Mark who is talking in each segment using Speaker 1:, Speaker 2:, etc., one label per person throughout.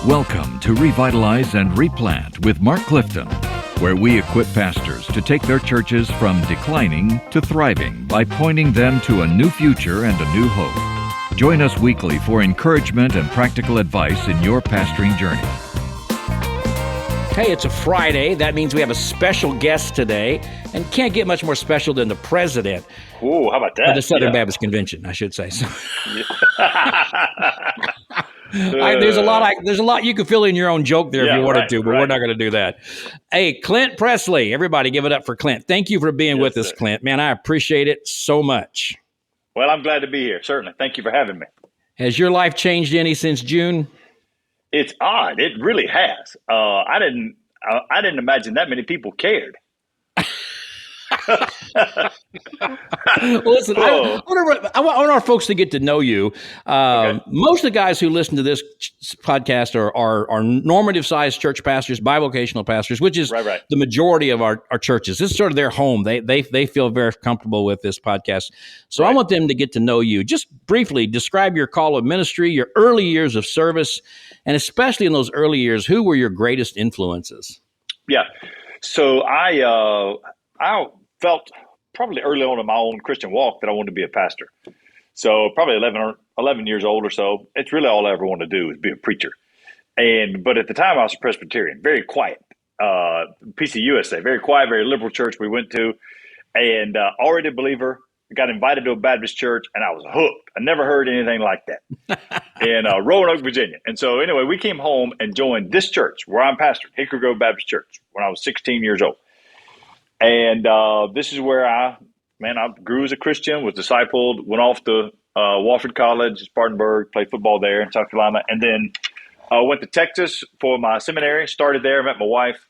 Speaker 1: Welcome to Revitalize and Replant with Mark Clifton, where we equip pastors to take their churches from declining to thriving by pointing them to a new future and a new hope. Join us weekly for encouragement and practical advice in your pastoring journey.
Speaker 2: Hey, it's a Friday. That means we have a special guest today, and can't get much more special than the president.
Speaker 3: Ooh, how about that?
Speaker 2: Of the Southern Baptist Convention, I should say. So. There's a lot you could fill in your own joke there if you wanted to, but we're not going to do that. Hey, Clint Pressley, everybody give it up for Clint. Thank you for being with us, Clint. Man, I appreciate it so much.
Speaker 3: Well, I'm glad to be here, certainly. Thank you for having me.
Speaker 2: Has your life changed any since June?
Speaker 3: It's odd. It really has. I didn't imagine that many people cared.
Speaker 2: Listen, I want our folks to get to know you. Okay. Most of the guys who listen to this podcast are normative-sized church pastors, bivocational pastors, which is the majority of our churches. This is sort of their home. They feel very comfortable with this podcast. So I want them to get to know you. Just briefly describe your call of ministry, your early years of service, and especially in those early years, who were your greatest influences? Yeah.
Speaker 3: So I felt probably early on in my own Christian walk that I wanted to be a pastor. So probably 11 years old or so, it's really all I ever wanted to do is be a preacher. But at the time I was a Presbyterian, very quiet, PCUSA, very quiet, very liberal church we went to, and already a believer, got invited to a Baptist church, and I was hooked. I never heard anything like that in Roanoke, Virginia. And so anyway, we came home and joined this church where I'm pastored, Hickory Grove Baptist Church, when I was 16 years old. And this is where I grew as a Christian, was discipled, went off to Wofford College, Spartanburg, played football there in South Carolina, and then went to Texas for my seminary, started there, met my wife.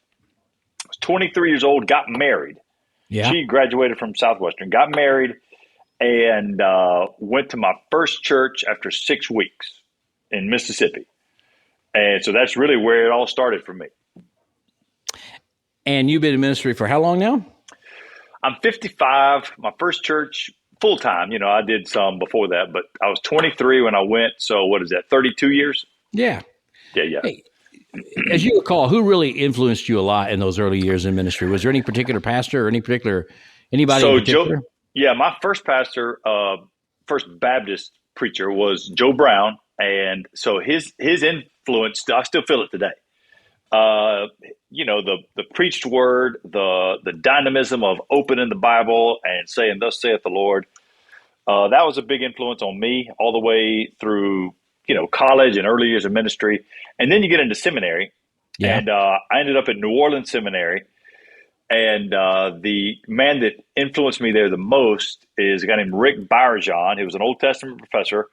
Speaker 3: I was 23 years old, got married. Yeah. She graduated from Southwestern, got married, and went to my first church after 6 weeks in Mississippi. And so that's really where it all started for me.
Speaker 2: And you've been in ministry for how long now?
Speaker 3: I'm 55. My first church full time. I did some before that, but I was 23 when I went. So what is that? 32 years?
Speaker 2: Yeah.
Speaker 3: Yeah.
Speaker 2: Hey, as you recall, who really influenced you a lot in those early years in ministry? Was there any particular pastor or anybody in particular?
Speaker 3: My first pastor, first Baptist preacher was Joe Brown. And so his influence, I still feel it today. The preached word, the dynamism of opening the Bible and saying, "Thus saith the Lord," that was a big influence on me all the way through, college and early years of ministry. And then you get into seminary, and I ended up at New Orleans Seminary. And the man that influenced me there the most is a guy named Rick Barjan. He was an Old Testament professor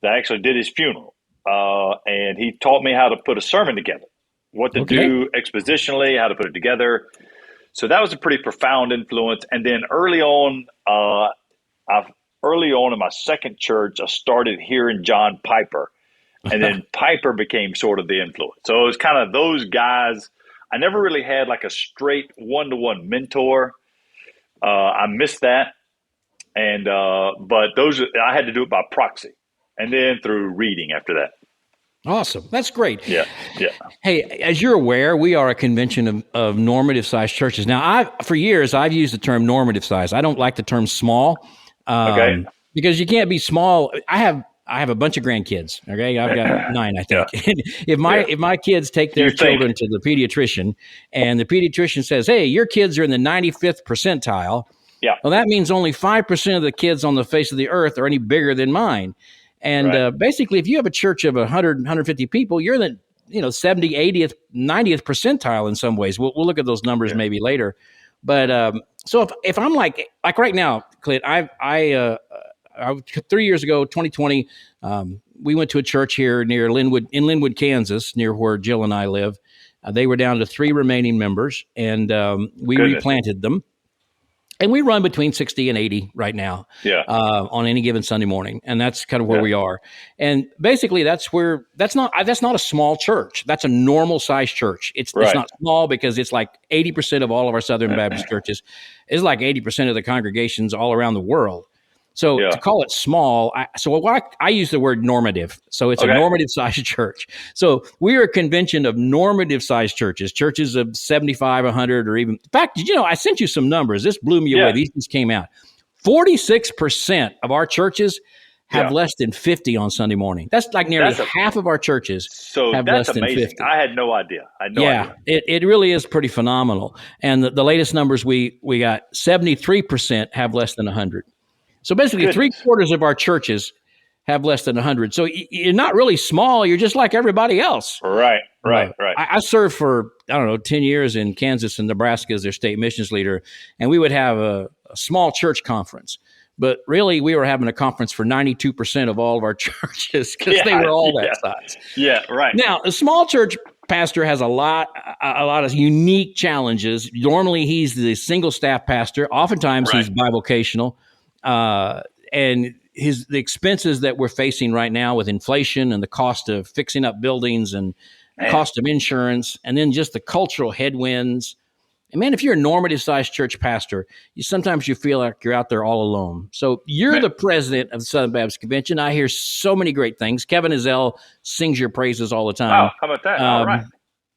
Speaker 3: that actually did his funeral, and he taught me how to put a sermon together. What to do expositionally, how to put it together. So that was a pretty profound influence. And then early on in my second church, I started hearing John Piper. And then Piper became sort of the influence. So it was kind of those guys. I never really had like a straight one-to-one mentor. I missed that. And but I had to do it by proxy. And then through reading after that.
Speaker 2: Awesome. That's great.
Speaker 3: Yeah.
Speaker 2: Hey, as you're aware, we are a convention of normative-sized churches. Now, for years, I've used the term normative-sized. I don't like the term small because you can't be small. I have a bunch of grandkids. Okay, I've got 9, I think. Yeah. If my kids take their children to the pediatrician, and the pediatrician says, "Hey, your kids are in the 95th percentile," well, that means only 5% of the kids on the face of the earth are any bigger than mine. And basically, if you have a church of 100, 150 people, you're in the 70, 80th, 90th percentile in some ways. We'll look at those numbers maybe later. But so if I'm like right now, Clint, I 3 years ago, 2020, we went to a church here near Linwood, Kansas, near where Jill and I live. They were down to 3 remaining members, and we replanted them. And we run between 60 and 80 right now on any given Sunday morning. And that's kind of where we are. And basically that's not a small church. That's a normal sized church. It's not small because it's like 80% of all of our Southern Baptist churches is like 80% of the congregations all around the world. So to call it small, I use the word normative. So it's a normative-sized church. So we're a convention of normative-sized churches of 75, 100, or even. In fact, I sent you some numbers. This blew me away. These just came out. 46% of our churches have less than 50 on Sunday morning. That's like nearly half of our churches have less than 50.
Speaker 3: I had no idea.
Speaker 2: It really is pretty phenomenal. And the latest numbers we got, 73% have less than 100. So basically, 3/4 of our churches have less than 100. So you're not really small. You're just like everybody else.
Speaker 3: Right.
Speaker 2: I served for, 10 years in Kansas and Nebraska as their state missions leader, and we would have a small church conference. But really, we were having a conference for 92% of all of our churches because they were all that size.
Speaker 3: Yeah, right.
Speaker 2: Now, a small church pastor has a lot of unique challenges. Normally, he's the single staff pastor. Oftentimes, he's bivocational. And the expenses that we're facing right now with inflation and the cost of fixing up buildings and cost of insurance, and then just the cultural headwinds. And man, if you're a normative-sized church pastor, sometimes you feel like you're out there all alone. So you're the president of the Southern Baptist Convention. I hear so many great things. Kevin Ezell sings your praises all the time.
Speaker 3: Oh, how about that? All right.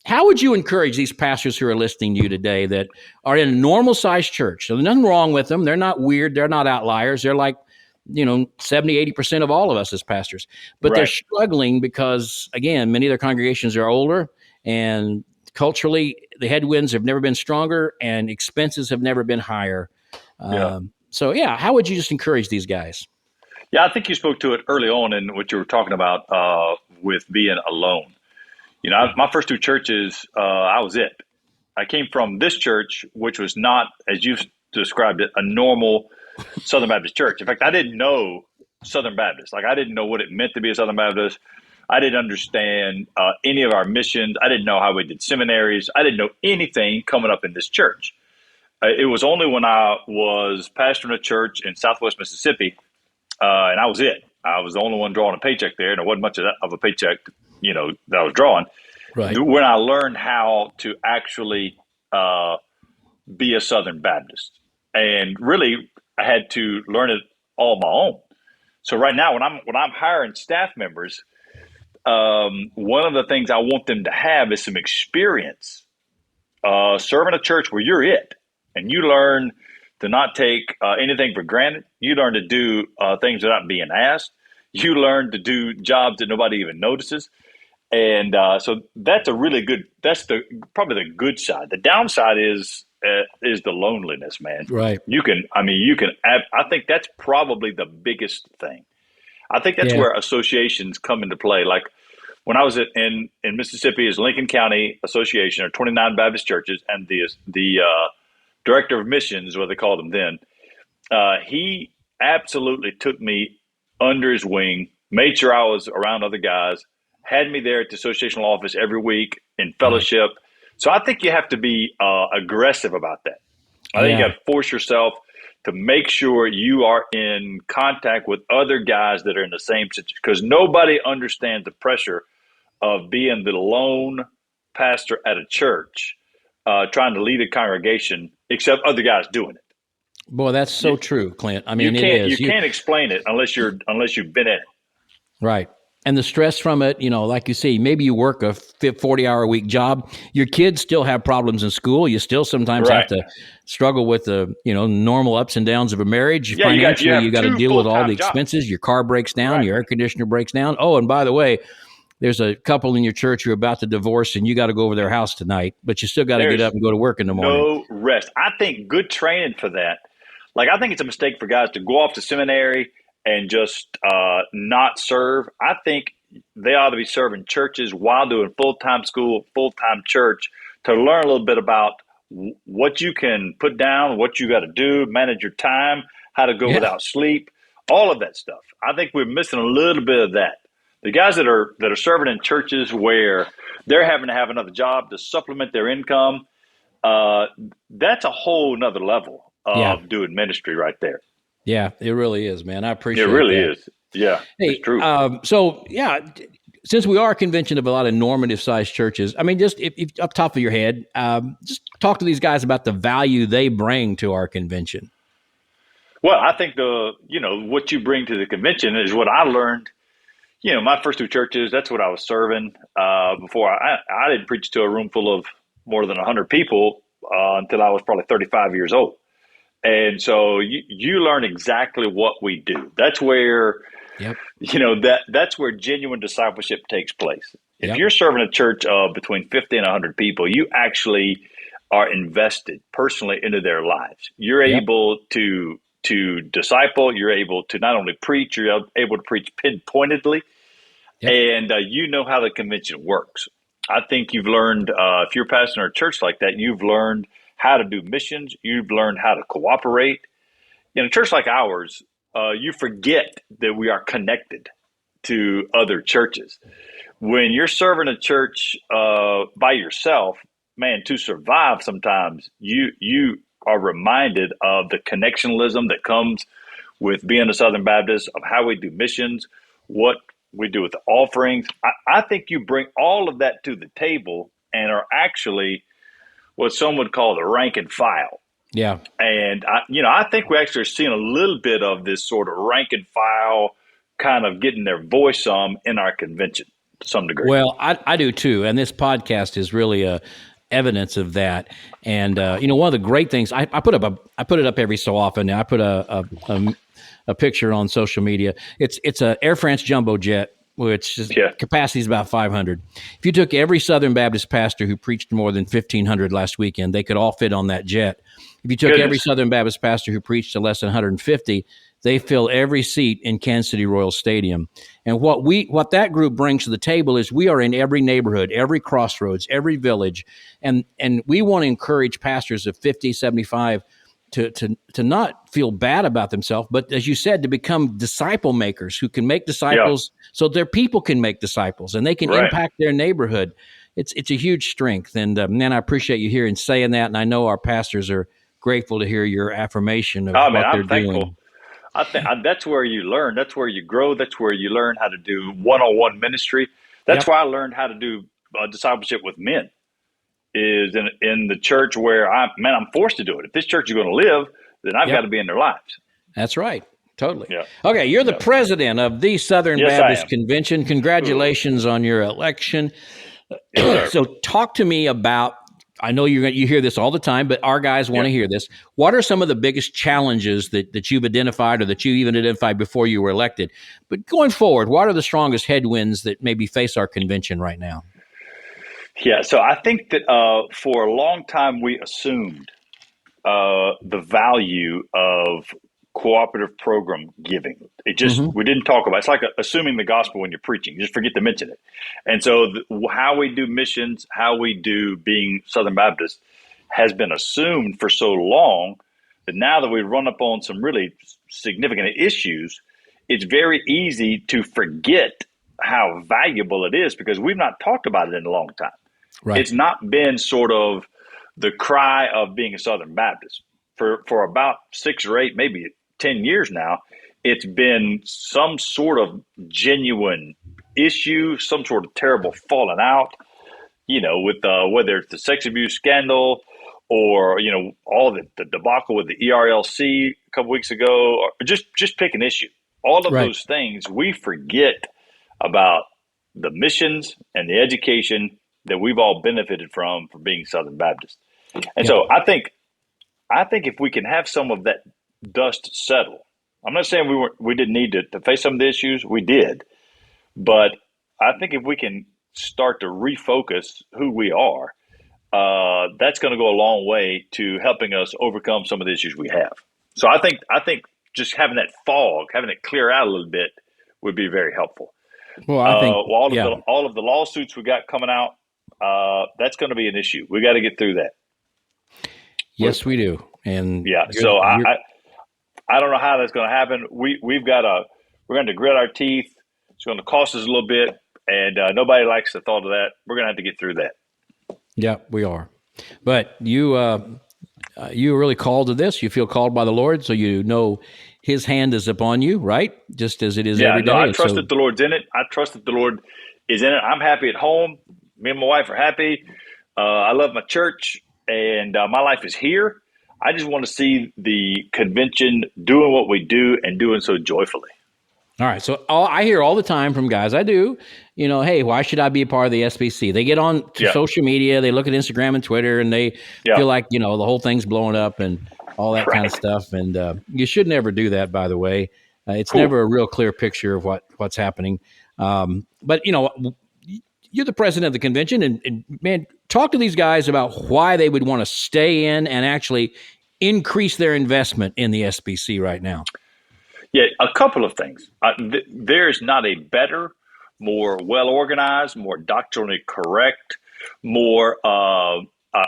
Speaker 2: How would you encourage these pastors who are listening to you today that are in a normal-sized church? So there's nothing wrong with them. They're not weird. They're not outliers. They're like 70, 80% of all of us as pastors. But they're struggling because, again, many of their congregations are older, and culturally, the headwinds have never been stronger, and expenses have never been higher. So, how would you just encourage these guys?
Speaker 3: Yeah, I think you spoke to it early on in what you were talking about with being alone. My first two churches, I was it. I came from this church, which was not, as you've described it, a normal Southern Baptist church. In fact, I didn't know Southern Baptist. Like, I didn't know what it meant to be a Southern Baptist. I didn't understand any of our missions. I didn't know how we did seminaries. I didn't know anything coming up in this church. It was only when I was pastoring a church in Southwest Mississippi, and I was it. I was the only one drawing a paycheck there, and there wasn't much of a paycheck, that I was drawing.
Speaker 2: Right.
Speaker 3: When I learned how to actually be a Southern Baptist, and really I had to learn it all on my own. So right now, when I'm hiring staff members, one of the things I want them to have is some experience serving a church where you're it, and you learn to not take anything for granted. You learn to do things without being asked. You learn to do jobs that nobody even notices. And so that's probably the good side. The downside is the loneliness, man.
Speaker 2: Right.
Speaker 3: I think that's probably the biggest thing. I think that's where associations come into play. Like when I was in Mississippi, is Lincoln County Association, or 29 Baptist churches, and the director of missions, what they called him then, he absolutely took me under his wing, made sure I was around other guys, had me there at the associational office every week in fellowship. So I think you have to be aggressive about that. I think you got to force yourself to make sure you are in contact with other guys that are in the same situation, because nobody understands the pressure of being the lone pastor at a church, trying to lead a congregation, except other guys doing it.
Speaker 2: Boy, that's so true, Clint. I mean,
Speaker 3: you can't explain it unless you've been in it.
Speaker 2: Right. And the stress from it, like you say, maybe you work a 40-hour-a-week job. Your kids still have problems in school. You still sometimes have to struggle with the, normal ups and downs of a marriage.
Speaker 3: Yeah,
Speaker 2: financially, you got to deal with all the
Speaker 3: jobs.
Speaker 2: expenses. Your car breaks down. Your air conditioner breaks down. Oh, and by the way, there's a couple in your church who are about to divorce, and you got to go over their house tonight, but you still got to get up and go to work in the morning.
Speaker 3: No rest. I think good training for that. Like, I think it's a mistake for guys to go off to seminary and just not serve. I think they ought to be serving churches while doing full-time school, full-time church, to learn a little bit about what you can put down, what you got to do, manage your time, how to go without sleep, all of that stuff. I think we're missing a little bit of that. The guys that are serving in churches where they're having to have another job to supplement their income, that's a whole nother level of doing ministry right there.
Speaker 2: Yeah, it really is, man. I appreciate it.
Speaker 3: It really is. Yeah, it's true.
Speaker 2: Since we are a convention of a lot of normative-sized churches, I mean, just if up top of your head, just talk to these guys about the value they bring to our convention.
Speaker 3: Well, I think what you bring to the convention is what I learned. My first two churches, that's what I was serving before. I didn't preach to a room full of more than 100 people until I was probably 35 years old. And so you learn exactly what we do. That's where,
Speaker 2: Yep.
Speaker 3: That's where genuine discipleship takes place. If
Speaker 2: Yep.
Speaker 3: you're serving a church of between 50 and 100 people, you actually are invested personally into their lives. You're
Speaker 2: Yep.
Speaker 3: able to disciple. You're able to not only preach, you're able to preach pinpointedly,
Speaker 2: Yep.
Speaker 3: and you know how the convention works. I think you've learned, if you're pastoring a church like that, you've learned how to do missions. You've learned how to cooperate. In a church like ours, you forget that we are connected to other churches. When you're serving a church by yourself, man, to survive sometimes, you are reminded of the connectionalism that comes with being a Southern Baptist, of how we do missions, what we do with the offerings. I think you bring all of that to the table and are actually what some would call the rank and file.
Speaker 2: Yeah.
Speaker 3: And I think we actually are seeing a little bit of this sort of rank and file kind of getting their voice in our convention to some degree.
Speaker 2: Well, I do too, and this podcast is really evidence of that. And one of the great things I put it up every so often. Now I put a picture on social media. It's a Air France jumbo jet, which capacity is about 500. If you took every Southern Baptist pastor who preached more than 1,500 last weekend, they could all fit on that jet. If you took every Southern Baptist pastor who preached to less than 150, they fill every seat in Kansas City Royal Stadium. And what that group brings to the table is we are in every neighborhood, every crossroads, every village, and we want to encourage pastors of 50, 75 to not feel bad about themselves, but as you said, to become disciple makers who can make disciples so their people can make disciples and they can impact their neighborhood. It's a huge strength. And man, I appreciate you here and saying that. And I know our pastors are grateful to hear your affirmation of what they're doing.
Speaker 3: I think that's where you learn. That's where you grow. That's where you learn how to do one-on-one ministry. That's why I learned how to do discipleship with men. Is in the church where I'm forced to do it. If this church is going to live, then I've got to be in their lives.
Speaker 2: That's right. Totally.
Speaker 3: Yeah.
Speaker 2: Okay, you're the president of the Southern Baptist Convention. Congratulations on your election. So talk to me about, I know you hear this all the time, but our guys want to hear this. What are some of the biggest challenges that you've identified or that you even identified before you were elected? But going forward, what are the strongest headwinds that maybe face our convention right now?
Speaker 3: Yeah, so I think that for a long time we assumed the value of cooperative program giving. It just we didn't talk about it. It's like assuming the gospel when you're preaching. You just forget to mention it. And so how we do missions, how we do being Southern Baptist has been assumed for so long that now that we run up on some really significant issues, it's very easy to forget how valuable it is because we've not talked about it in a long time. Right. It's not been sort of the cry of being a Southern Baptist for about 6 or 8, maybe 10 years now. It's been some sort of genuine issue, some sort of terrible falling out, with whether it's the sex abuse scandal or, all the debacle with the ERLC a couple weeks ago, or just pick an issue. All of those things, we forget about the missions and the education that we've all benefited from for being Southern Baptist. And so I think if we can have some of that dust settle, I'm not saying we didn't need to face some of the issues, we did, but I think if we can start to refocus who we are, that's going to go a long way to helping us overcome some of the issues we have. So I think just having that fog, having it clear out a little bit would be very helpful.
Speaker 2: Well, I think
Speaker 3: all of the lawsuits we got coming out, that's going to be an issue. We got to get through that.
Speaker 2: Yes, we do. And
Speaker 3: so I don't know how that's going to happen. We're going to grit our teeth. It's going to cost us a little bit, and nobody likes the thought of that. We're going to have to get through that.
Speaker 2: Yeah, we are. But you are really called to this. You feel called by the Lord, so you know His hand is upon you, right? Just as it is every day.
Speaker 3: I trust that the Lord's in it. I trust that the Lord is in it. I'm happy at home. Me and my wife are happy. I love my church, and my life is here. I just want to see the convention doing what we do and doing so joyfully.
Speaker 2: All right. So I hear all the time from guys, I do, hey, why should I be a part of the SBC? They get on to social media, they look at Instagram and Twitter, and they feel like, the whole thing's blowing up and all that kind of stuff. And you should never do that, by the way. It's never a real clear picture of what's happening. But, you're the president of the convention, and man, talk to these guys about why they would want to stay in and actually increase their investment in the SBC right now.
Speaker 3: Yeah, a couple of things. There's not a better, more well-organized, more doctrinally correct, more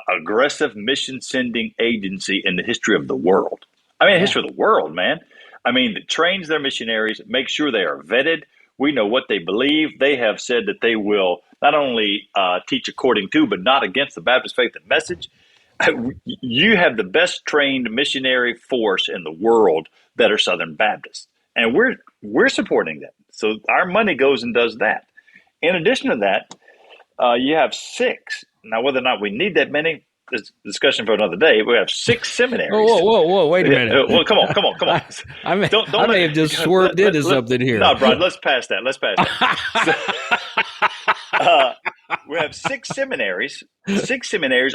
Speaker 3: aggressive mission-sending agency in the history of the world. I mean, the history of the world, man. I mean, that trains their missionaries, make sure they are vetted. We know what they believe. They have said that they will not only teach according to, but not against the Baptist faith and message. You have the best trained missionary force in the world that are Southern Baptists, and we're supporting that. So our money goes and does that. In addition to that, you have 6. Now, whether or not we need that many, is a discussion for another day. We have 6 seminaries.
Speaker 2: Whoa! Wait a minute.
Speaker 3: Well, come on.
Speaker 2: I may have just swerved into something here.
Speaker 3: No, Brad, let's pass that. We have 6 seminaries,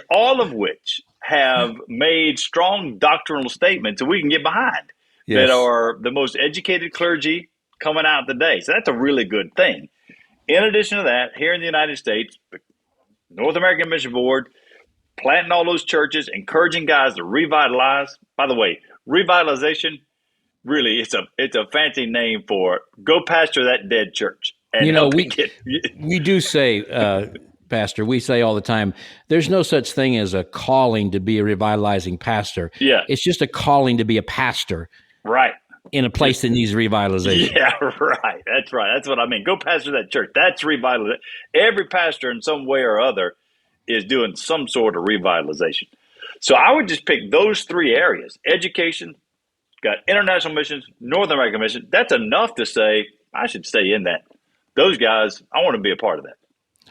Speaker 3: all of which have made strong doctrinal statements that we can get behind. That are the most educated clergy coming out today. So that's a really good thing. In addition to that, here in the United States, North American Mission Board, planting all those churches, encouraging guys to revitalize. By the way, revitalization, really, it's a fancy name for go pastor that dead church. And
Speaker 2: we do say, Pastor, we say all the time, there's no such thing as a calling to be a revitalizing pastor.
Speaker 3: Yeah.
Speaker 2: It's just a calling to be a pastor.
Speaker 3: Right.
Speaker 2: In a place that needs revitalization.
Speaker 3: Yeah, right. That's right. That's what I mean. Go pastor that church. That's revitalization. Every pastor in some way or other is doing some sort of revitalization. So I would just pick those 3 areas. Education, got international missions, North American mission. That's enough to say I should stay in that. Those guys, I want to be a part of that.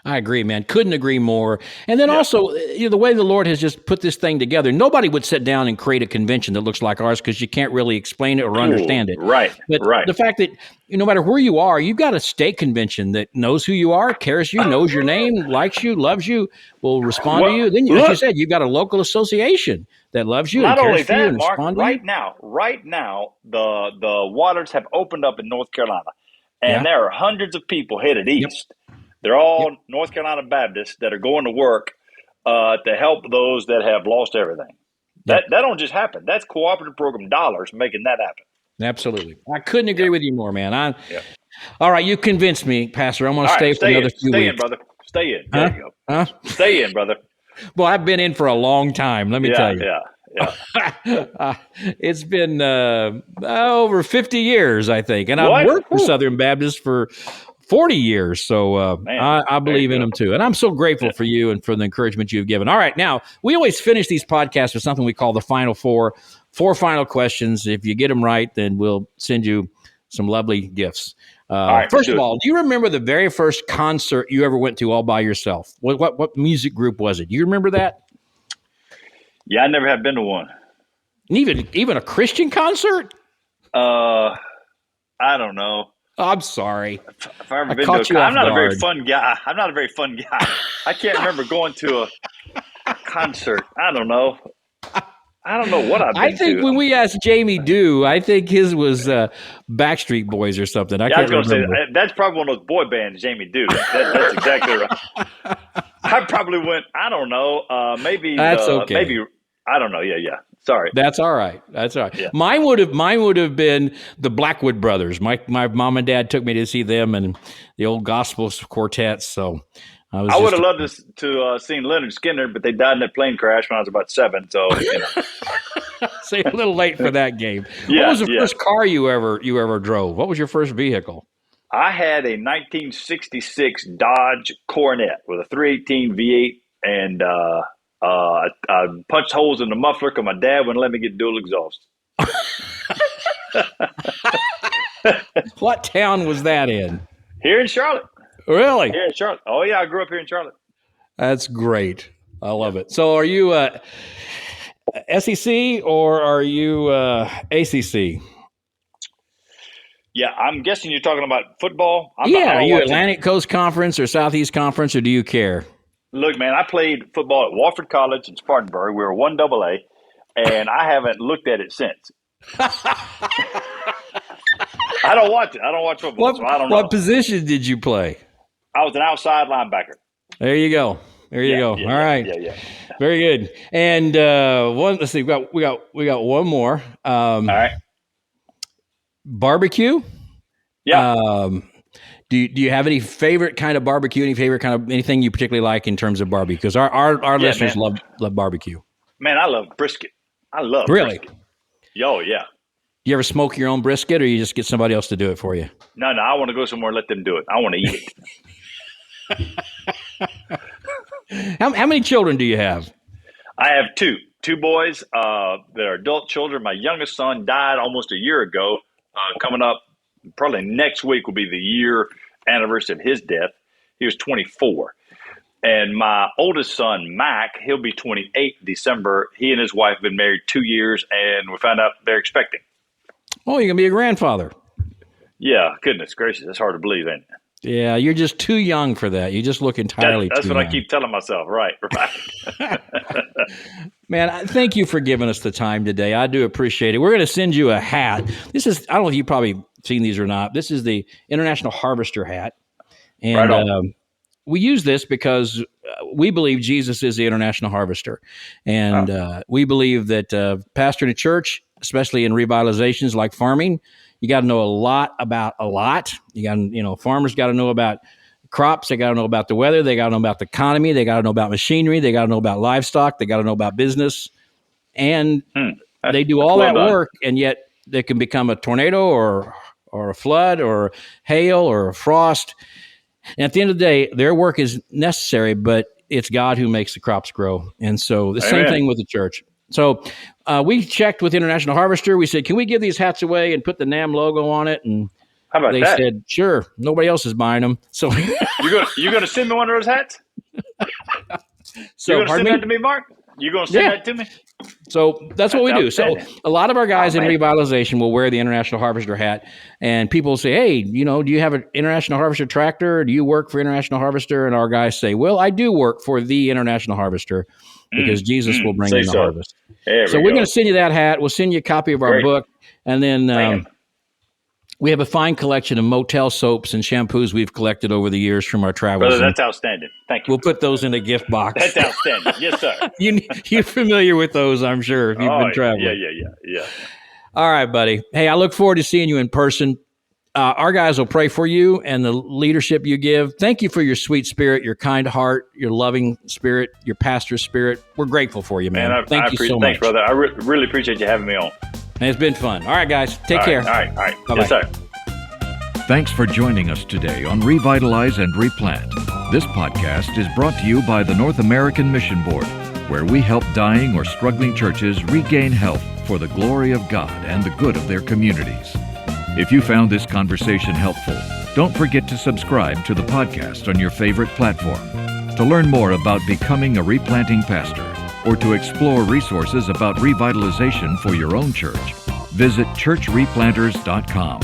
Speaker 2: I agree, man. Couldn't agree more. And then also, the way the Lord has just put this thing together, nobody would sit down and create a convention that looks like ours because you can't really explain it or understand it.
Speaker 3: Right,
Speaker 2: but the fact that no matter where you are, you've got a state convention that knows who you are, cares you, knows your name, likes you, loves you, will respond to you. Then, as you said, you've got a local association that loves you and cares for you and responds to you.
Speaker 3: Right now, the waters have opened up in North Carolina, and there are hundreds of people headed east. They're all North Carolina Baptists that are going to work to help those that have lost everything. That don't just happen. That's cooperative program dollars making that happen.
Speaker 2: Absolutely. I couldn't agree with you more, man. All right, you convinced me, Pastor. I'm going to stay for another few weeks.
Speaker 3: Stay in, brother. Stay in. There you go. Stay in, brother.
Speaker 2: Well, I've been in for a long time, let me tell you.
Speaker 3: Yeah.
Speaker 2: It's been over 50 years, I think. And I've worked for Southern Baptists for 40 years. So I believe in them too. And I'm so grateful for you and for the encouragement you've given. All right. Now, we always finish these podcasts with something we call the final 4 final questions. If you get them right, then we'll send you some lovely gifts. First of all, do you remember the very first concert you ever went to all by yourself? What music group was it? Do you remember that?
Speaker 3: Yeah, I never have been to one.
Speaker 2: Even a Christian concert?
Speaker 3: I don't know.
Speaker 2: I'm sorry.
Speaker 3: If I ever been to I'm not a very fun guy. I can't remember going to a concert. I don't know. I don't know what I've been to.
Speaker 2: I think when we asked Jamie Dew, I think his was Backstreet Boys or something. I can't remember.
Speaker 3: Say, that's probably one of those boy bands, Jamie Dew. That's exactly right. I probably went, I don't know, maybe.
Speaker 2: That's okay.
Speaker 3: Maybe, I don't know. Yeah. Sorry.
Speaker 2: That's all right.
Speaker 3: Yeah.
Speaker 2: Mine would have been the Blackwood Brothers. My mom and dad took me to see them and the old gospel quartets. So I would have loved
Speaker 3: to seen Leonard Skinner, but they died in that plane crash when I was about 7. So
Speaker 2: so you're a little late for that game. What was the first car you ever drove? What was your first vehicle?
Speaker 3: I had a 1966 Dodge Coronet with a 318 V8 and I punched holes in the muffler because my dad wouldn't let me get dual exhaust.
Speaker 2: What town was that in?
Speaker 3: Here in Charlotte.
Speaker 2: Really?
Speaker 3: Here in Charlotte. Oh, yeah, I grew up here in Charlotte.
Speaker 2: That's great. I love it. So are you SEC or are you ACC?
Speaker 3: Yeah, I'm guessing you're talking about football.
Speaker 2: Are you Atlantic Coast Conference or Southeast Conference, or do you care?
Speaker 3: Look, man, I played football at Wofford College in Spartanburg. We were 1AA, and I haven't looked at it since. I don't watch it. I don't watch football, so I don't know.
Speaker 2: What position did you play?
Speaker 3: I was an outside linebacker.
Speaker 2: There you go. All right.
Speaker 3: Yeah.
Speaker 2: Very good. And let's see. We got one more.
Speaker 3: All right.
Speaker 2: Barbecue.
Speaker 3: Yeah.
Speaker 2: Do you have any favorite kind of barbecue? Any favorite kind of anything you particularly like in terms of barbecue? Because our listeners love barbecue.
Speaker 3: Man, I love brisket.
Speaker 2: Really?
Speaker 3: Brisket. Oh, yeah.
Speaker 2: You ever smoke your own brisket, or you just get somebody else to do it for you?
Speaker 3: No. I want to go somewhere and let them do it. I want to eat
Speaker 2: it. How many children do you have?
Speaker 3: I have two boys that are adult children. My youngest son died almost a year ago. Coming up probably next week will be the year anniversary of his death. He was 24. And my oldest son, Mac, he'll be 28 December. He and his wife have been married 2 years, and we found out they're expecting.
Speaker 2: Oh, you're going to be a grandfather.
Speaker 3: Yeah, goodness gracious. That's hard to believe, ain't it?
Speaker 2: Yeah, you're just too young for that. You just look entirely
Speaker 3: That's
Speaker 2: too
Speaker 3: what
Speaker 2: young.
Speaker 3: I keep telling myself. Right.
Speaker 2: Man, thank you for giving us the time today. I do appreciate it. We're going to send you a hat. This is, I don't know if you've probably seen these or not. This is the International Harvester hat. And we use this because we believe Jesus is the International Harvester. And we believe that pastoring a church, especially in revitalizations like farming, you got to know a lot about a lot. Farmers got to know about crops. They got to know about the weather. They got to know about the economy. They got to know about machinery. They got to know about livestock. They got to know about business. And they do all that work, and yet they can become a tornado or a flood or hail or a frost. And at the end of the day, their work is necessary, but it's God who makes the crops grow. And so the same thing with the church. So we checked with International Harvester. We said, can we give these hats away and put the NAM logo on it? And
Speaker 3: how about
Speaker 2: they said, sure. Nobody else is buying them. So
Speaker 3: you're gonna send me one of those hats?
Speaker 2: So
Speaker 3: you're gonna send that to me, Mark? You gonna send that to me?
Speaker 2: So that's what we do. So a lot of our guys in revitalization will wear the International Harvester hat, and people will say, hey, do you have an International Harvester tractor? Do you work for International Harvester? And our guys say, well, I do work for the International Harvester because Jesus will bring in the harvest. So we're going to send you that hat. We'll send you a copy of our book. And then we have a fine collection of motel soaps and shampoos we've collected over the years from our travels.
Speaker 3: Brother, that's outstanding. Thank you.
Speaker 2: We'll put those in a gift box.
Speaker 3: That's outstanding. Yes, sir.
Speaker 2: You're familiar with those, I'm sure, if you've been traveling.
Speaker 3: Yeah.
Speaker 2: All right, buddy. Hey, I look forward to seeing you in person. Our guys will pray for you and the leadership you give. Thank you for your sweet spirit, your kind heart, your loving spirit, your pastor's spirit. We're grateful for you, man. Thank you so much.
Speaker 3: Thanks, brother. I really appreciate you having me on.
Speaker 2: And it's been fun. All right, guys. Take care.
Speaker 3: All right.
Speaker 2: Bye-bye.
Speaker 3: Yes, sir.
Speaker 1: Thanks for joining us today on Revitalize and Replant. This podcast is brought to you by the North American Mission Board, where we help dying or struggling churches regain health for the glory of God and the good of their communities. If you found this conversation helpful, don't forget to subscribe to the podcast on your favorite platform. To learn more about becoming a replanting pastor or to explore resources about revitalization for your own church, visit churchreplanters.com.